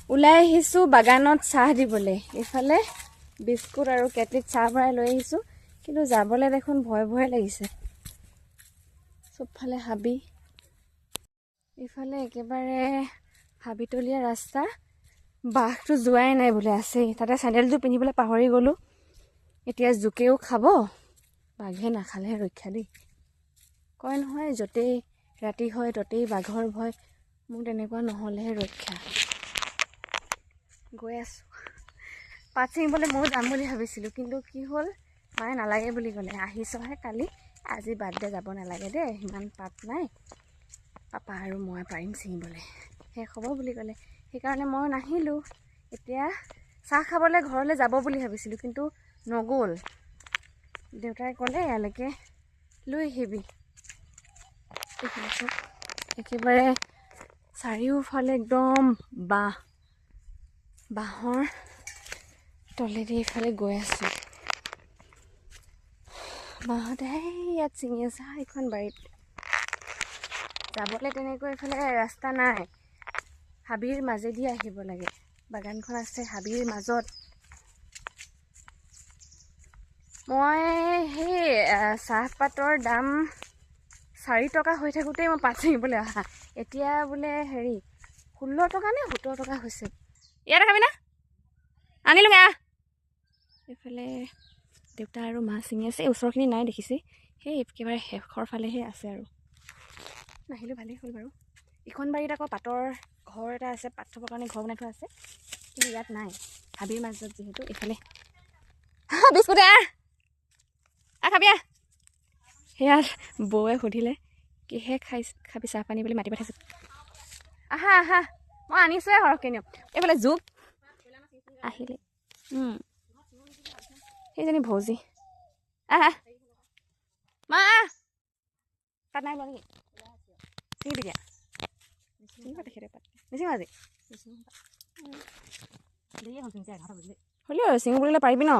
ওলাই আহিছোঁ বাগানত চাহ দিবলৈ। এইফালে বিস্কুট আৰু কেটলিত চাহ ভৰাই লৈ আহিছোঁ, কিন্তু যাবলৈ দেখোন ভয় ভয় লাগিছে। চবফালে হাবি, ইফালে একেবাৰে হাবিতলীয়া ৰাস্তা। বাঘটো যোৱাই নাই বোলে, আছেই। তাতে চেণ্ডেলযোৰ পিন্ধিবলৈ পাহৰি গ'লোঁ। এতিয়া জোকেও খাব, বাঘে নাখালেহে ৰক্ষা দেই। কয় নহয় য'তেই ৰাতি হয় ততেই বাঘৰ ভয়। মোক তেনেকুৱা নহ'লেহে ৰক্ষা। গৈ আছোঁ পাত ছিঙিবলৈ। ময়ো যাম বুলি ভাবিছিলোঁ, কিন্তু কি হ'ল, মায়ে নালাগে বুলি ক'লে। আহিছহে কালি, আজি বাদ দে, যাব নালাগে দেই, ইমান পাত নাই, পাপা আৰু মই পাৰিম ছিঙিবলৈ, শেষ হ'ব বুলি ক'লে। সেইকাৰণে মই নাহিলোঁ। এতিয়া চাহ খাবলৈ ঘৰলৈ যাব বুলি ভাবিছিলোঁ, কিন্তু নগ'ল। দেউতাই ক'লে ইয়ালৈকে লৈ আহিবি। একেবাৰে চাৰিওফালে একদম বাঁহৰ তলেদি এইফালে গৈ আছোঁ। মাহঁতে ইয়াত ছিঙি আছে এইখন বাৰীত। যাবলৈ তেনেকৈ এইফালে ৰাস্তা নাই, হাবিৰ মাজেদি আহিব লাগে। বাগানখন আছে হাবিৰ মাজত। মই সেই চাহপাতৰ দাম 4 টকা হৈ থাকোঁতেই মই পাত ছিঙিবলৈ অহা। এতিয়া বোলে 16 টকা নে 17 টকা হৈছে। ইয়াতে খাবি না, আনিলোঁগৈ আহ। এইফালে দেউতা আৰু মা ছিঙি আছে। এই ওচৰখিনি নাই দেখিছে, সেই একেবাৰে শেষৰ ফালেহে আছে। আৰু নাহিলোঁ, ভালেই হ'ল বাৰু। ইখন বাৰীত আকৌ পাতৰ ঘৰ এটা আছে, পাত থবৰ কাৰণে ঘৰ বনাই থোৱা আছে, কিন্তু ইয়াত নাই, হাবিৰ মাজত যিহেতু। এইফালে বিস্কুট খাবি আহ। সেয়া বৌৱে সুধিলে কিহে খাবি চাহ পানী বুলি মাতি পঠাইছে। আহা আহা, মই আনিছোঁহে সৰহকৈ নিয়ম। এইফালে জোক আহিলে, সেইজনী ভৌজি। আহা মা, পাত নাই লোৱা নেকি? ছিঙিবি দিয়া, তেখেতে পাত নিচিঙো আজি। হ'লেও আৰু ছিঙিবলৈ পাৰিবি ন?